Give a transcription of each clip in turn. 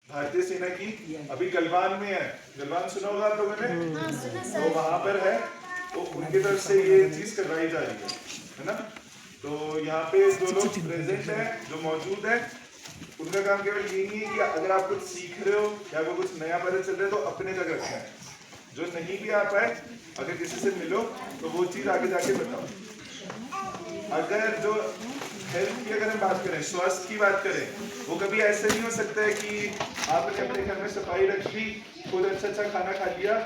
भारतीय सेना की अभी गलवान में है। गलवान सुना होगा आप लोगों ने? तो वहां पर है, तो उनकी तरफ से ये चीज करवाई जा रही है ना। तो यहाँ पे जो लोग प्रेजेंट है, जो मौजूद है, उनका काम केवल यही नहीं है कि अगर आप कुछ सीख रहे हो या आपको कुछ नया पता चल रहा है तो अपने तक रखना है। जो नहीं भी आ पाए, अगर किसी से मिलो तो वो चीज आगे जाके बताओ। अगर जो हेल्थ की अगर हम बात करें, स्वास्थ्य की बात करें, वो कभी ऐसे नहीं हो सकता है कि आपने अपने घर में सफाई रख ली, खुद अच्छा अच्छा खाना खा लिया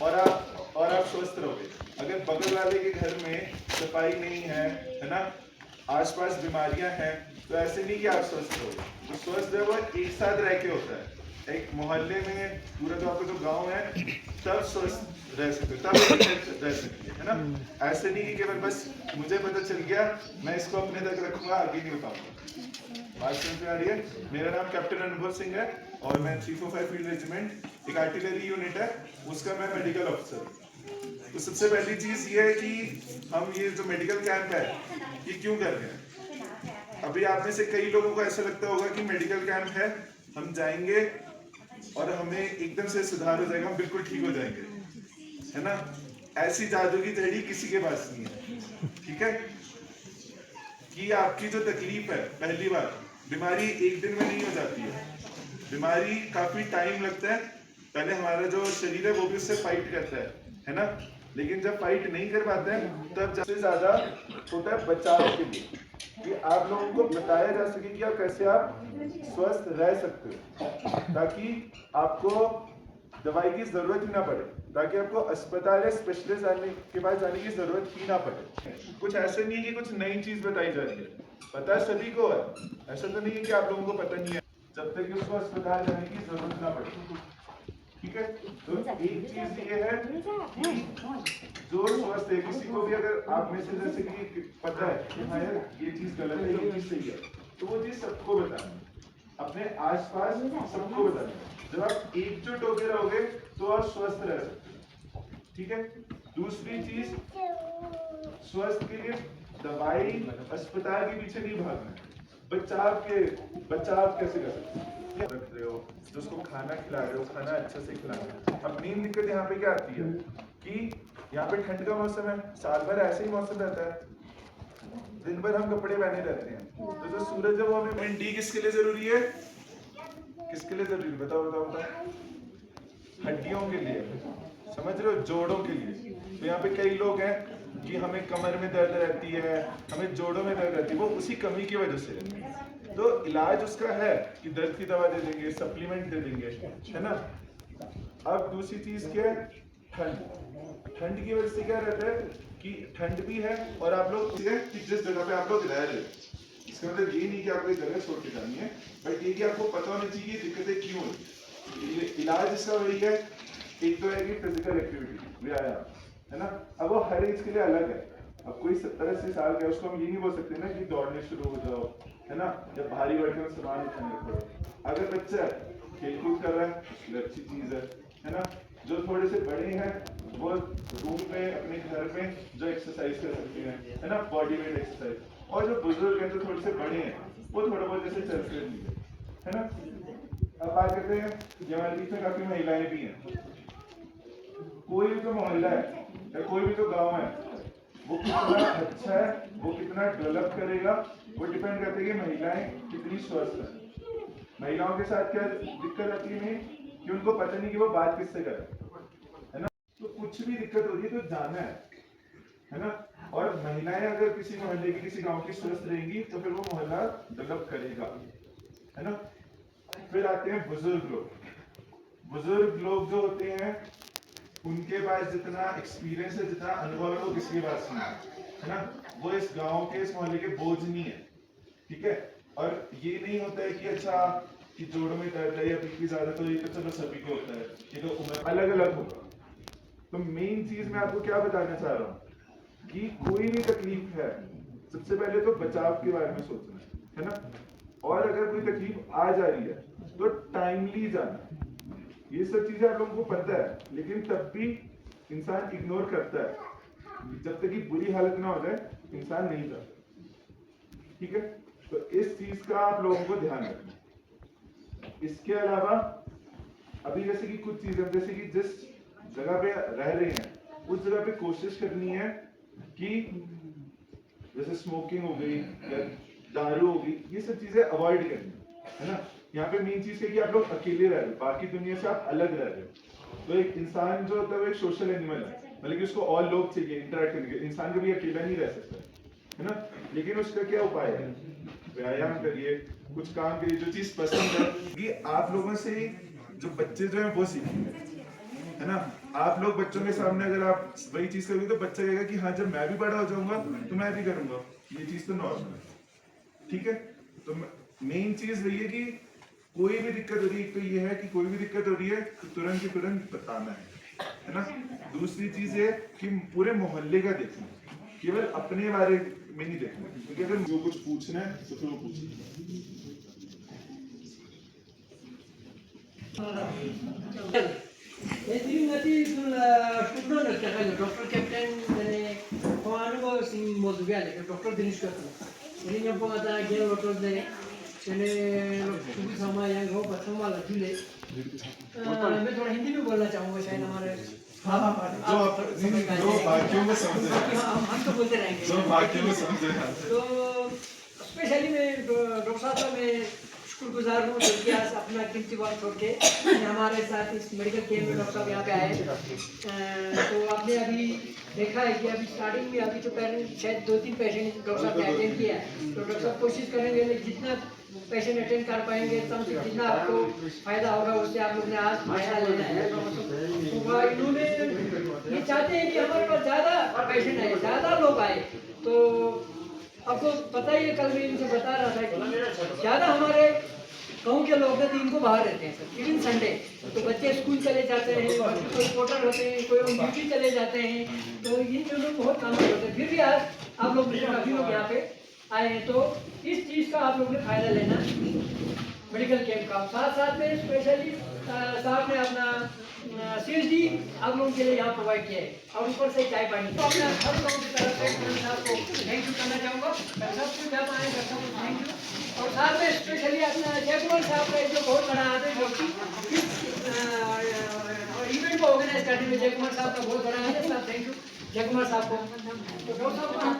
और आप स्वस्थ रहोगे। अगर बगल वाले के घर में सफाई नहीं है ना, आसपास बीमारियां हैं, तो ऐसे नहीं कि आप स्वस्थ रहोगे। तो स्वस्थ है वो एक साथ रह के होता है। एक मोहल्ले में पूरा जो आपका जो गांव है, तब स्वस्थ रह सकते, तब रह सकती है ना। ऐसे नहीं कि केवल बस मुझे पता चल गया, मैं इसको अपने तक रखूंगा, आगे नहीं बताऊंगा। बात समझ में आ रही है? मेरा नाम कैप्टन अनुभव सिंह है और मैं 345 फील्ड रेजिमेंट, एक आर्टिलरी यूनिट है, उसका मैं मेडिकल ऑफिसर हूँ। तो सबसे पहली चीज ये है कि हम ये जो मेडिकल कैंप है, ये क्यों कर रहे हैं? अभी आप में से कई लोगों को ऐसा लगता होगा कि मेडिकल कैंप है, हम जाएंगे और हमें एकदम से सुधार हो जाएगा, हम बिल्कुल ठीक हो जाएंगे, है ना। ऐसी जादू की छड़ी किसी के पास नहीं है, ठीक है। कि आपकी जो तकलीफ है, पहली बार बीमारी एक दिन में नहीं हो जाती है, बीमारी काफी टाइम लगता है। पहले हमारा जो शरीर है वो भी उससे फाइट करता है ना। लेकिन जब फाइट नहीं कर पाते हैं, तब सबसे ज्यादा होता है बचाव के लिए, कि आप लोगों को बताया जा सके कि आप कैसे आप स्वस्थ रह सकते हो, ताकि आपको दवाई की जरूरत ही ना पड़े, ताकि आपको अस्पताल या स्पेशलिस्ट आने के पास जाने की जरूरत ही ना पड़े। कुछ ऐसे नहीं है कि कुछ नई चीज बताई जा रही है, पता सभी को है। ऐसा तो नहीं है कि आप लोगों को पता नहीं है, जब तक कि उसको अस्पताल जाने की जरूरत ना पड़े, ठीक है। तो एक चीज ये है कि जो स्वस्थ है, किसी को भी अगर आप में से जैसे कि पता है कि हाँ यार ये चीज गलत है, ये चीज सही है, तो वो चीज सबको बताना, अपने आसपास सबको बताना। जब आप एकजुट होकर रहोगे तो आप स्वस्थ रह सकते हो, ठीक है। दूसरी चीज, स्वस्थ के लिए दवाई अस्पताल के पीछे नहीं भागना है। बचाव कैसे कर सकते हैं? रख रहे हो, जो उसको खाना खिला रहे हो, खाना अच्छे से खिलाना है। अब मेन दिक्कत यहाँ पे क्या आती है कि यहाँ पे ठंड का मौसम है, साल भर ऐसे ही मौसम रहता है, दिन भर हम कपड़े पहने रहते हैं, तो जो सूरज है वो हमें, विटामिन डी किसके लिए जरूरी है? किसके लिए जरूरी है? बताओ बताओ बताओ। हड्डियों के लिए, समझ रहे हो, जोड़ों के लिए। तो यहाँ पे कई लोग हैं कि हमें कमर में दर्द रहती है, हमें जोड़ों में दर्द रहती है, वो उसी कमी की वजह से है। तो इलाज उसका है कि दर्द की दवा दे देंगे, सप्लीमेंट दे देंगे, है ना। अब दूसरी चीज क्या है? ठंड। ठंड की वजह से क्या रहता है कि ठंड भी है और आप लोग जिस जगह पे आप लोग रह रहे हो, इसका मतलब ये नहीं कि आपको जगह छोड़ के जानी है, बट ये कि आपको पता होना चाहिए दिक्कतें क्यों होती। इलाज इसका वही है, एक तो है कि फिजिकल एक्टिविटी, व्यायाम, है ना। अब वो हर एज के लिए अलग है। अब कोई 70-80 साल का है, उसको हम ये नहीं बोल सकते ना कि दौड़ने शुरू हो जाओ, है ना, या भारी वर्क में सामान उठाने पड़ो। अगर बच्चा खेलकूद कर रहा है, उसके लिए अच्छी चीज है ना। जो थोड़े से बड़े हैं वो रूम में अपने घर में जो एक्सरसाइज कर सकते हैं, है ना, बॉडी वेट एक्सरसाइज। और जो बुजुर्ग हैं, जो थोड़े से बड़े हैं, वो थोड़ा बहुत जैसे चल फिर लिए, है ना। अब बात करते हैं कि हमारे बीच में काफी महिलाएं भी हैं। कोई भी जो मोहल्ला है या कोई भी जो गांव है, वो कितना अच्छा है, वो कितना डेवलप करेगा, वो डिपेंड करता है कि महिलाएं कितनी स्वस्थ है। महिलाओं के साथ क्या दिक्कत आती है कि उनको पता नहीं कि वो बात किससे करें, है ना। तो कुछ भी दिक्कत होती है तो जाना है ना। और महिलाएं अगर किसी मोहल्ले की, किसी गांव की स्वस्थ रहेंगी तो फिर वो मोहल्ला डेवलप करेगा, है ना। फिर आते हैं बुजुर्ग लोग। बुजुर्ग लोग जो होते हैं, उनके पास जितना एक्सपीरियंस है, जितना अनुभव है, वो किसी के पास नहीं है ना। वो इस गांव के, इस मोहल्ले के बोझ नहीं है, ठीक है। और ये नहीं होता है कि अच्छा कि जोड़ों में दर्द है या बीपी ज्यादा, तो ये तो चलो सभी को होता है, ये तो उम्र अलग अलग होगा। तो मेन चीज मैं आपको क्या बताना चाह रहा हूँ कि कोई भी तकलीफ है, सबसे पहले तो बचाव के बारे में सोचना है ना। और अगर कोई तकलीफ आ जा रही है तो टाइमली जाना। ये सब चीजें आप लोगों को पता है, लेकिन तब भी इंसान इग्नोर करता है। जब तक कि बुरी हालत ना हो जाए इंसान नहीं जाता, ठीक है। तो इस चीज का आप लोगों को ध्यान रखना। इसके अलावा अभी जैसे कि कुछ चीजें, जैसे कि जिस जगह पे रह रहे हैं उस जगह पे कोशिश करनी है कि जैसे स्मोकिंग हो गई या दारू हो गई, ये सब चीजें अवॉइड करनी है ना। यहाँ पे मेन चीज है कि आप लोग अकेले रह रहे हो, बाकी दुनिया से आप अलग रह रहे हो। तो एक इंसान जो होता है वो एक सोशल एनिमल है, मतलब कि उसको और लोग चाहिए इंटरेक्ट करने के। इंसान कभी अकेला नहीं रह सकता है ना। लेकिन उसका क्या उपाय है? व्यायाम करिए, कुछ काम करिए जो चीज पसंद है कि आप लोगों से जो बच्चे जो है वो सीखेंगे, है ना। आप लोग बच्चों के सामने अगर आप वही चीज करोगे तो बच्चा कहेगा कि हाँ जब मैं भी बड़ा हो जाऊंगा तो मैं भी करूंगा, ये चीज तो नॉर्मल है, ठीक है। तो मेन चीज वही है कि कोई भी दिक्कत हो रही है, तो ये है कि कोई भी दिक्कत हो रही है तो तुरंत की तुरंत बताना है ना। दूसरी चीज है कि पूरे मोहल्ले का देखना, केवल अपने बारे में नहीं देखना, क्योंकि अगर जो कुछ पूछना है तो फिर वो पूछना। Jadi nanti sudah nak cakap doktor kapten dan kawan aku sing motivasi ada doktor jenis kata. Jadi yang pun ada gaya doktor deh, चले सुबह समय yang हो बच्चों वाला झूले। मैं थोड़ा हिंदी में बोलना चाहूँगा शायद हमारे जो बाकियों में समझे, हम तो बोलते रहेंगे जो बाकियों में समझे। तो स्पेशली मैं डॉक्टर साहब का मैं शुक्रगुजार हूँ कि आज अपना कीमती वक्त छोड़ के हमारे साथ इस मेडिकल कैंप में डॉक्टर साहब यहाँ पे आए। तो आपने अभी देखा है कि अभी स्टार्टिंग में अभी तो पेशेंट शायद 2-3 पेशेंट डॉक्टर साहब ने अटेंड किया है। तो डॉक्टर साहब कोशिश करेंगे जितना पेशेंट अटेंड कर पाएंगे तब से जितना आपको फायदा होगा उससे आप लोग ने आज फायदा लेना है। तो इन्होंने ये चाहते हैं कि हमारे पास ज़्यादा पेशेंट आए, ज़्यादा लोग आए। तो आपको पता ही है, कल मैं इनसे बता रहा था कि ज़्यादा हमारे गाँव के लोग हैं इनको बाहर रहते हैं सर, इवन संडे तो बच्चे स्कूल चले जाते हैं, कोई रिपोर्टर होते हैं, कोई ड्यूटी चले जाते हैं, तो इन चीज़ों में बहुत काम होते हैं। फिर भी आज आप लोग काफ़ी लोग यहाँ पे आए हैं, तो इस चीज़ का आप लोग ने फायदा लेना मेडिकल कैंप का। साथ साथ में स्पेशली साहब ने अपना CSD आप लोगों के लिए यहाँ प्रोवाइड किया है और ऊपर से चाय पानी। तो अपना हर गाँव की तरफ से साहब को थैंक यू करना चाहूँगा, सब कुछ आप आए सबको थैंक यू। और साथ में स्पेशली अपना जयकुमार साहब का जो बहुत बड़ा हाथ है, जो कि इवेंट को ऑर्गेनाइज करने में जयकुमार साहब का बहुत बड़ा हाथ है। साहब थैंक यू जयकुमार साहब को। तो डॉक्टर साहब